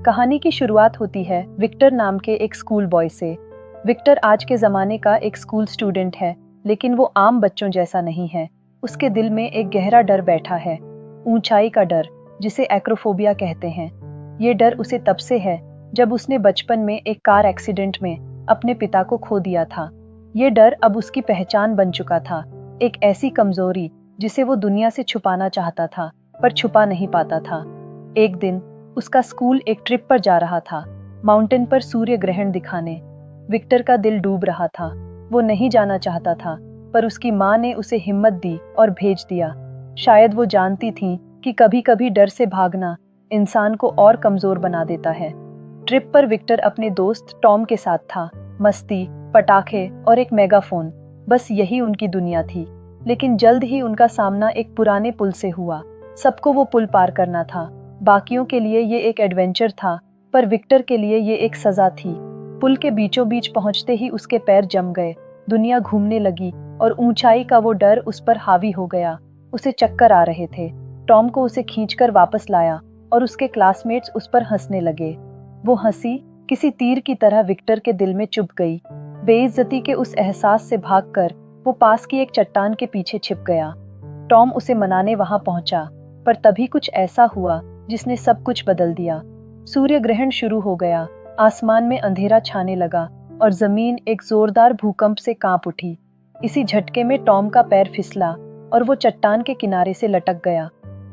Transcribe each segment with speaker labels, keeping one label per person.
Speaker 1: कहानी की शुरुआत होती है विक्टर नाम के एक स्कूल बॉय से। विक्टर आज के ज़माने का एक स्कूल स्टूडेंट है, लेकिन वो आम बच्चों जैसा नहीं है। उसके दिल में एक गहरा डर बैठा है, ऊंचाई का डर, जिसे एक्रोफोबिया कहते हैं। ये डर उसे तब से है जब उसने बचपन में एक कार एक्सीडेंट में अपने पिता को खो दिया था। ये डर अब उसकी पहचान बन चुका था, एक ऐसी कमजोरी जिसे वो दुनिया से छुपाना चाहता था पर छुपा नहीं पाता था। एक दिन उसका स्कूल एक ट्रिप पर जा रहा था, माउंटेन पर सूर्य ग्रहण दिखाने। विक्टर का दिल डूब रहा था। वो नहीं जाना चाहता था, पर उसकी माँ ने उसे हिम्मत दी और भेज दिया। शायद वो जानती थी कि कभी कभी डर से भागना इंसान को और कमजोर बना देता है। ट्रिप पर विक्टर अपने दोस्त टॉम के साथ था। मस्ती, पटाखे और एक मेगाफोन, बस यही उनकी दुनिया थी। लेकिन जल्द ही उनका सामना एक पुराने पुल से हुआ। सबको वो पुल पार करना था। बाकियों के लिए ये एक एडवेंचर था, पर विक्टर के लिए ये एक सजा थी। पुल के बीचों बीच पहुंचते ही उसके पैर जम गए। दुनिया घूमने लगी और ऊंचाई का वो डर उस पर हावी हो गया। उसे चक्कर आ रहे थे। टॉम को उसे खींचकर वापस लाया और उसके क्लासमेट्स उस पर हंसने लगे। वो हंसी किसी तीर की तरह विक्टर के दिल में चुभ गई। बेइज्जती के उस एहसास से भागकर वो पास की एक चट्टान के पीछे छिप गया। टॉम उसे मनाने वहां पहुंचा, पर तभी कुछ ऐसा हुआ जिसने सब कुछ बदल दिया। सूर्य ग्रहण शुरू हो गया, आसमान में अंधेरा छाने लगा और जमीन एक जोरदार भूकंप से कांप उठी। इसी झटके में टॉम का पैर फिसला और वो चट्टान के किनारे से लटक गया।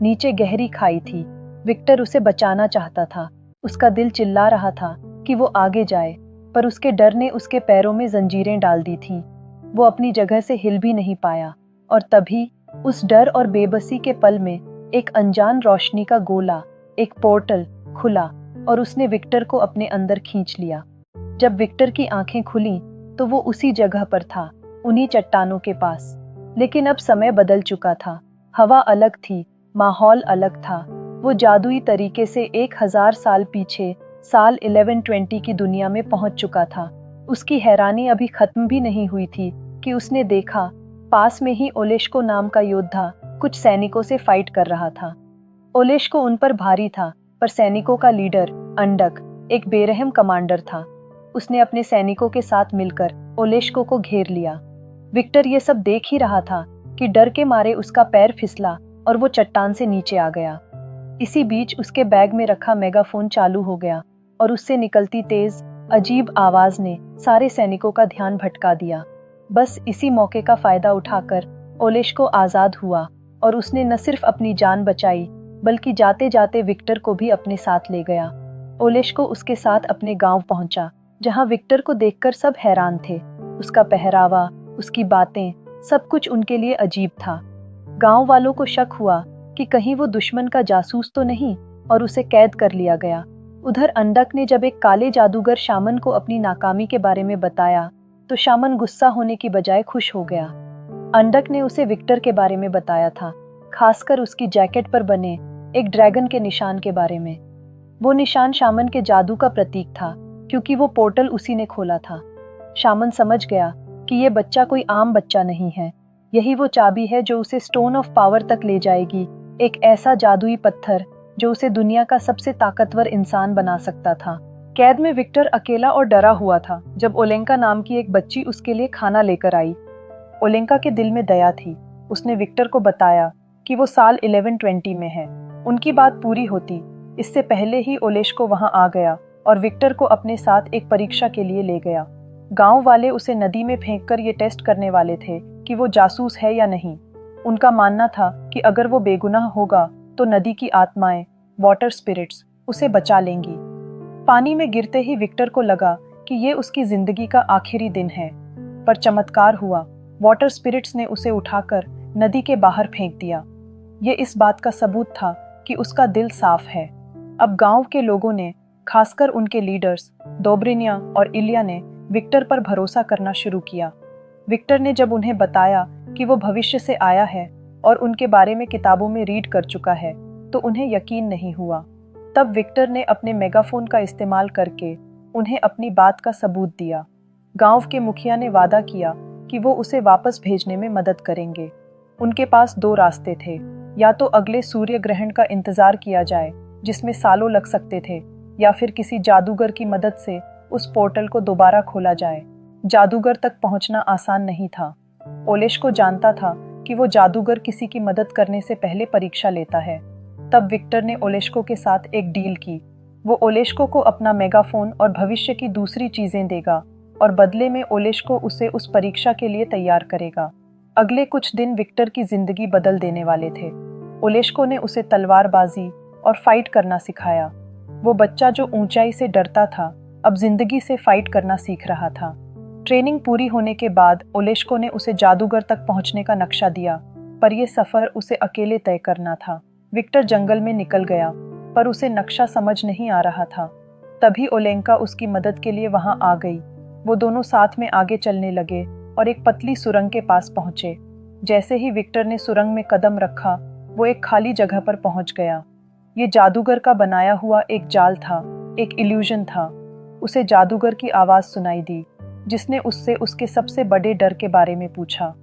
Speaker 1: नीचे गहरी खाई थी। विक्टर उसे बचाना चाहता था। उसका दिल चिल्ला रहा था कि वो आगे जाए, पर उसके डर ने उसके पैरों में जंजीरें डाल दी थीं। वो अपनी जगह से हिल भी नहीं पाया। और तभी उस डर और बेबसी के पल में एक अनजान रोशनी का गोला, एक पोर्टल खुला और उसने विक्टर को अपने अंदर खींच लिया। जब विक्टर की आंखें खुलीं, तो वो उसी जगह पर था, उन्हीं चट्टानों के पास। लेकिन अब समय बदल चुका था। हवा अलग थी, माहौल अलग था। वो जादुई तरीके से 1000 साल पीछे साल 1120 की दुनिया में पहुंच चुका था। उसकी हैरानी अभी खत्म भी नहीं हुई थी कि उसने देखा पास में ही ओलेश्को नाम का योद्धा कुछ सैनिकों से फाइट कर रहा था। ओलेश्को उन पर भारी था, पर सैनिकों का लीडर अंडक एक बेरहम कमांडर था। उसने अपने सैनिकों के साथ मिलकर ओलेश्को को घेर लिया। विक्टर ये सब देख ही रहा था कि डर के मारे उसका पैर फिसला और वो चट्टान से नीचे आ गया। इसी बीच उसके बैग में रखा मेगाफोन चालू हो गया और उससे निकलती तेज अजीब आवाज ने सारे सैनिकों का ध्यान भटका दिया। बस इसी मौके का फायदा उठाकर ओलेश्को आजाद हुआ और उसने न सिर्फ अपनी जान बचाई, बल्कि जाते जाते विक्टर को भी अपने साथ ले गया। ओलेश्को उसके साथ अपने गांव पहुंचा, जहां विक्टर को देखकर सब हैरान थे। उसका पहरावा, उसकी बातें, सब कुछ उनके लिए अजीब था। गांव वालों को शक हुआ कि कहीं वो दुश्मन का जासूस तो नहीं, और उसे कैद कर लिया गया। उधर अंडक ने जब एक काले जादूगर शामन को अपनी नाकामी के बारे में बताया, तो शामन गुस्सा होने की बजाय खुश हो गया। अंडक ने उसे विक्टर के बारे में बताया था, खासकर उसकी जैकेट पर बने एक ड्रैगन के निशान के बारे में। वो निशान शामन के जादू का प्रतीक था, क्योंकि वो पोर्टल उसी ने खोला था। शामन समझ गया कि ये बच्चा कोई आम बच्चा नहीं है। यही वो चाबी है जो उसे स्टोन ऑफ पावर तक ले जाएगी, एक ऐसा जादुई पत्थर जो उसे दुनिया का सबसे ताकतवर इंसान बना सकता था। कैद में विक्टर अकेला और डरा हुआ था जब ओलेंका नाम की एक बच्ची उसके लिए खाना लेकर आई। ओलेंका के दिल में दया थी। उसने विक्टर को बताया कि वो साल 1120 में है। उनकी बात पूरी होती इससे पहले ही ओलेश्को वहां आ गया और विक्टर को अपने साथ एक परीक्षा के लिए ले गया। गांव वाले उसे नदी में फेंककर ये टेस्ट करने वाले थे कि वो जासूस है या नहीं। उनका मानना था कि अगर वो बेगुनाह होगा तो नदी की आत्माएं, वाटर स्पिरिट्स, उसे बचा लेंगी। पानी में गिरते ही विक्टर को लगा कि ये उसकी जिंदगी का आखिरी दिन है, पर चमत्कार हुआ। वाटर स्पिरिट्स ने उसे उठाकर नदी के बाहर फेंक दिया। ये इस बात का सबूत था कि उसका दिल साफ है। अब गांव के लोगों ने, खासकर उनके लीडर्स दोब्रिनिया और इलिया ने विक्टर पर भरोसा करना शुरू किया। विक्टर ने जब उन्हें बताया कि वो भविष्य से आया है और उनके बारे में किताबों में रीड कर चुका है, तो उन्हें यकीन नहीं हुआ। तब विक्टर ने अपने मेगाफोन का इस्तेमाल करके उन्हें अपनी बात का सबूत दिया। गांव के मुखिया ने वादा किया कि वो उसे वापस भेजने में मदद करेंगे। उनके पास दो रास्ते थे, या तो अगले सूर्य ग्रहण का इंतजार किया जाए जिसमें सालों लग सकते थे, या फिर किसी जादूगर की मदद से उस पोर्टल को दोबारा खोला जाए। जादूगर तक पहुंचना आसान नहीं था। ओलेश्को जानता था कि वो जादूगर किसी की मदद करने से पहले परीक्षा लेता है। तब विक्टर ने ओलेश्को के साथ एक डील की। वो ओलेश्को को अपना मेगाफोन और भविष्य की दूसरी चीजें देगा और बदले में ओलेश्को उसे उस परीक्षा के लिए तैयार करेगा। अगले कुछ दिन विक्टर की जिंदगी बदल देने वाले थे। ओलेश्को ने उसे तलवारबाजी और फाइट करना सिखाया। वो बच्चा जो ऊंचाई से डरता था, अब जिंदगी से फाइट करना सीख रहा था। ट्रेनिंग पूरी होने के बाद ओलेश्को ने उसे जादूगर तक पहुंचने का नक्शा दिया, पर यह सफर उसे अकेले तय करना था। विक्टर जंगल में निकल गया, पर उसे नक्शा समझ नहीं आ रहा था। तभी ओलेंका उसकी मदद के लिए वहां आ गई। वो दोनों साथ में आगे चलने लगे और एक पतली सुरंग के पास पहुंचे। जैसे ही विक्टर ने सुरंग में कदम रखा, वो एक खाली जगह पर पहुंच गया। ये जादूगर का बनाया हुआ एक जाल था, एक इल्यूजन था। उसे जादूगर की आवाज सुनाई दी, जिसने उससे उसके सबसे बड़े डर के बारे में पूछा।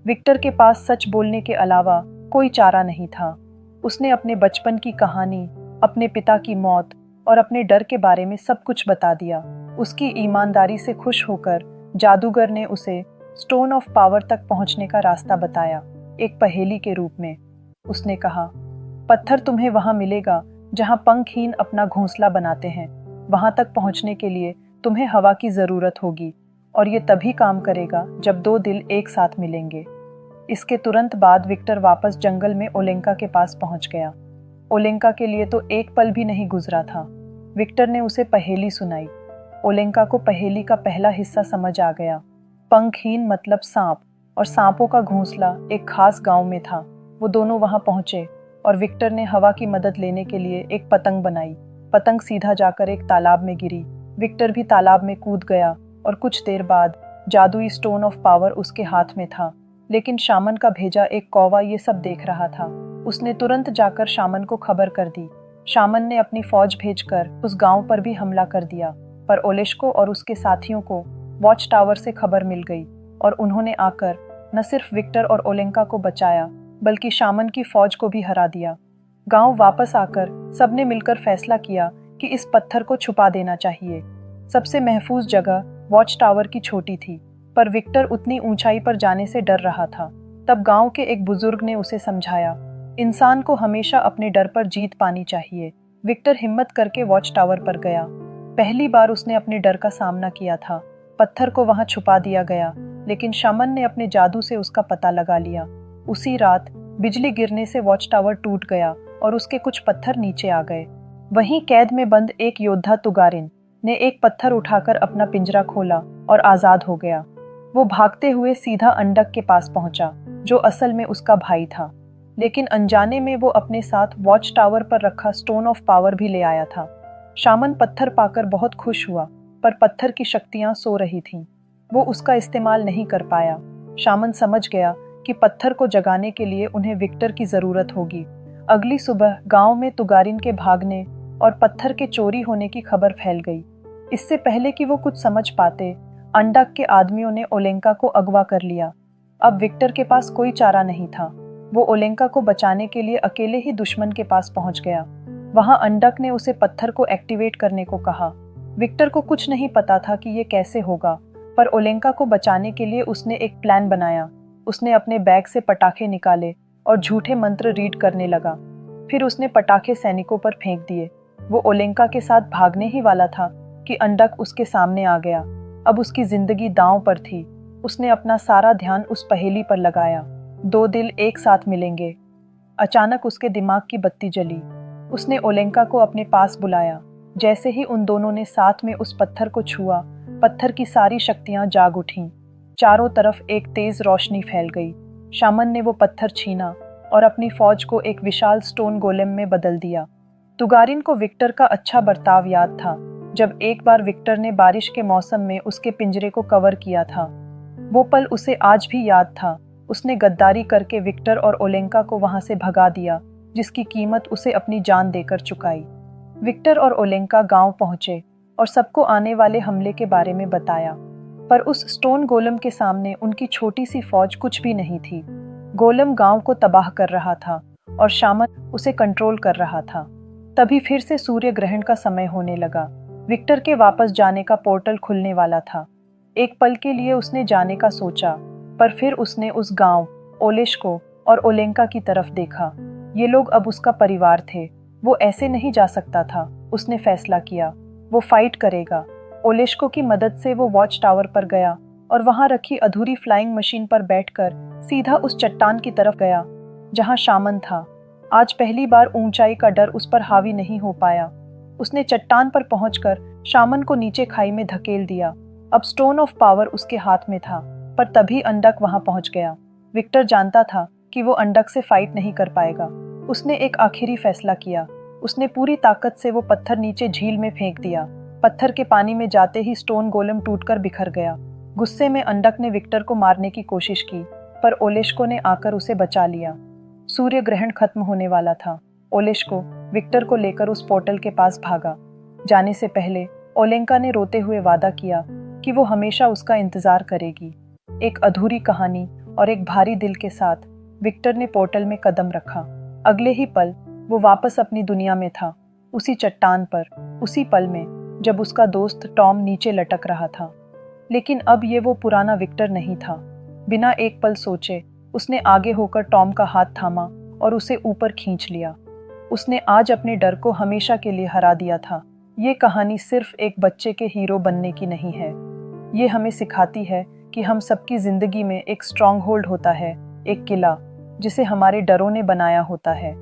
Speaker 1: विक्टर के पास सच बोलने के अलावा कोई चारा नहीं था। उसने अपने बचपन की कहानी, अपने पिता की मौत और अपने डर के बारे में सब कुछ बता दिया। उसकी ईमानदारी से खुश होकर जादूगर ने उसे स्टोन ऑफ पावर तक पहुंचने का रास्ता बताया, एक पहेली के रूप में। उसने कहा, पत्थर तुम्हें वहां मिलेगा जहां पंखहीन अपना घोंसला बनाते हैं। वहां तक पहुंचने के लिए तुम्हें हवा की जरूरत होगी, और ये तभी काम करेगा जब दो दिल एक साथ मिलेंगे। इसके तुरंत बाद विक्टर वापस जंगल में ओलेंका के पास पहुंच गया। ओलेंका के लिए तो एक पल भी नहीं गुजरा था। विक्टर ने उसे पहेली सुनाई। ओलेंका को पहेली का पहला हिस्सा समझ आ गया। पंखहीन मतलब सांप, और सांपों का घोंसला एक खास गांव में था। वो दोनों वहां पहुंचे और विक्टर ने हवा की मदद लेने के लिए एक पतंग बनाई। पतंग सीधा जाकर एक तालाब में गिरी। विक्टर भी तालाब में कूद गया और कुछ देर बाद जादुई स्टोन ऑफ पावर उसके हाथ में था। लेकिन शामन का भेजा एक कौवा ये सब देख रहा था। उसने तुरंत जाकर शामन को खबर कर दी। शामन ने अपनी फौज भेजकर उस गांव पर भी हमला कर दिया, पर ओलेश्को और उसके साथियों को वॉच टावर से खबर मिल गई और उन्होंने आकर न सिर्फ विक्टर और ओलेंका को बचाया, बल्कि शामन की फौज को भी हरा दिया। गांव वापस आकर सबने मिलकर फैसला किया कि इस पत्थर को छुपा देना चाहिए। सबसे महफूज जगह वॉच टावर की छोटी थी, पर विक्टर उतनी ऊंचाई पर जाने से डर रहा था। तब गांव के एक बुजुर्ग ने उसे समझाया, इंसान को हमेशा अपने डर पर जीत पानी चाहिए। विक्टर हिम्मत करके वॉच टावर पर गया। पहली बार उसने अपने डर का सामना किया था। पत्थर को वहां छुपा दिया गया, लेकिन शामन ने अपने जादू से उसका पता लगा लिया। उसी रात बिजली गिरने से वॉच टावर टूट गया और उसके कुछ पत्थर नीचे आ गए। वहीं कैद में बंद एक योद्धा तुगारिन ने एक पत्थर उठाकर अपना पिंजरा खोला और आजाद हो गया। वो भागते हुए सीधा अंडक के पास पहुंचा, जो असल में उसका भाई था। लेकिन अनजाने में वो अपने साथ वॉच टावर पर रखा स्टोन ऑफ पावर भी ले आया था। शामन पत्थर पाकर बहुत खुश हुआ, पर पत्थर की शक्तियां सो रही थीं। वो उसका इस्तेमाल नहीं कर पाया। शामन समझ गया कि पत्थर को जगाने के लिए उन्हें विक्टर की जरूरत होगी। अगली सुबह गांव में तुगारिन के भागने और पत्थर के चोरी होने की खबर फैल गई। इससे पहले कि वो कुछ समझ पाते, अंडक के आदमियों ने ओलेंका को अगवा कर लिया। अब विक्टर के पास कोई चारा नहीं था। वो ओलेंका को बचाने के लिए अकेले ही दुश्मन के पास पहुंच गया। वहां अंडक ने उसे पत्थर को एक्टिवेट करने को कहा। विक्टर को कुछ नहीं पता था कि ये कैसे होगा, पर ओलेंका को बचाने के लिए उसने एक प्लान बनाया। उसने अपने बैग से पटाखे निकाले और झूठे मंत्र रीड करने लगा। फिर उसने पटाखे सैनिकों पर फेंक दिए। वो ओलेंका के साथ भागने ही वाला था कि अंडक उसके सामने आ गया। अब उसकी जिंदगी दांव पर थी। उसने अपना सारा ध्यान उस पहेली पर लगाया, दो दिल एक साथ मिलेंगे। अचानक उसके दिमाग की बत्ती जली। उसने ओलेंका को अपने पास बुलाया। जैसे ही उन दोनों ने साथ में उस पत्थर को छुआ, पत्थर की सारी शक्तियां जाग उठीं। चारों तरफ एक तेज रोशनी फैल गई। शामन ने वो पत्थर छीना और अपनी फौज को एक विशाल स्टोन गोलेम में बदल दिया। तुगारिन को विक्टर का अच्छा बर्ताव याद था, जब एक बार विक्टर ने बारिश के मौसम में उसके पिंजरे को कवर किया था। वो पल उसे आज भी याद था। उसने गद्दारी करके विक्टर और ओलेंका को वहां से भगा दिया, जिसकी कीमत उसे अपनी जान देकर चुकाई। विक्टर और ओलेंका गांव पहुंचे और सबको आने वाले हमले के बारे में बताया, पर उस स्टोन गोलम के सामने उनकी छोटी सी फौज कुछ भी नहीं थी। गोलम गांव को तबाह कर रहा था और शामन उसे कंट्रोल कर रहा था। तभी फिर से सूर्य ग्रहण का समय होने लगा। विक्टर के वापस जाने का पोर्टल खुलने वाला था। एक पल के लिए उसने जाने का सोचा, पर फिर उसने उस गांव, ओलेश्को और ओलेंका की तरफ देखा। ये लोग अब उसका परिवार थे। वो ऐसे नहीं जा सकता था। उसने फैसला किया, वो फाइट करेगा। ओलेश्को की मदद से वो वॉच टावर पर गया और वहां रखी अधूरी फ्लाइंग मशीन पर बैठकर सीधा उस चट्टान की तरफ गया जहां शामन था। आज पहली बार ऊंचाई का डर उस पर हावी नहीं हो पाया। उसने चट्टान पर पहुंचकर शामन को नीचे खाई में धकेल दिया। अब स्टोन ऑफ पावर उसके हाथ में था, पर तभी अंडक वहां पहुंच गया। विक्टर जानता था कि वो अंडक से फाइट नहीं कर पाएगा। उसने एक आखिरी फैसला किया। उसने पूरी ताकत से वो पत्थर नीचे झील में फेंक दिया। पत्थर के पानी में जाते ही स्टोन गोलम टूटकर बिखर गया। गुस्से में अंडक ने विक्टर को मारने की कोशिश की, पर ओलेश्को ने आकर उसे बचा लिया। सूर्य ग्रहण खत्म होने वाला था। ओलेश्को विक्टर को लेकर उस पोर्टल के पास भागा। जाने से पहले ओलेंका ने रोते हुए वादा किया कि वो हमेशा उसका इंतजार करेगी। एक अधूरी कहानी और एक भारी दिल के साथ विक्टर ने पोर्टल में कदम रखा। अगले ही पल वो वापस अपनी दुनिया में था, उसी चट्टान पर, उसी पल में जब उसका दोस्त टॉम नीचे लटक रहा था। लेकिन अब ये वो पुराना विक्टर नहीं था। बिना एक पल सोचे उसने आगे होकर टॉम का हाथ थामा और उसे ऊपर खींच लिया। उसने आज अपने डर को हमेशा के लिए हरा दिया था। ये कहानी सिर्फ एक बच्चे के हीरो बनने की नहीं है। ये हमें सिखाती है कि हम सबकी जिंदगी में एक स्ट्रॉन्ग होल्ड होता है, एक किला जिसे हमारे डरों ने बनाया होता है।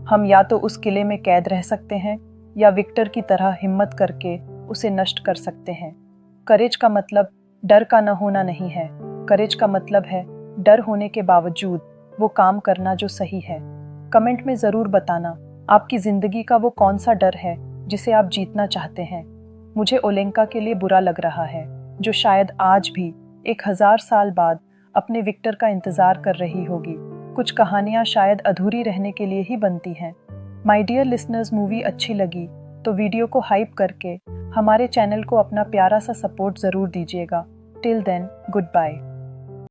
Speaker 1: हम या तो उस किले में कैद रह सकते हैं या विक्टर की तरह हिम्मत करके उसे नष्ट कर सकते हैं। करेज का मतलब डर का न होना नहीं है। करेज का मतलब है डर होने के बावजूद वो काम करना जो सही है। कमेंट में ज़रूर बताना आपकी ज़िंदगी का वो कौन सा डर है जिसे आप जीतना चाहते हैं। मुझे ओलेंका के लिए बुरा लग रहा है, जो शायद आज भी 1000 साल बाद अपने विक्टर का इंतज़ार कर रही होगी। कुछ कहानियाँ शायद अधूरी रहने के लिए ही बनती हैं। माय डियर लिसनर्स, मूवी अच्छी लगी तो वीडियो को हाइप करके हमारे चैनल को अपना प्यारा सा सपोर्ट ज़रूर दीजिएगा। Till then, good bye.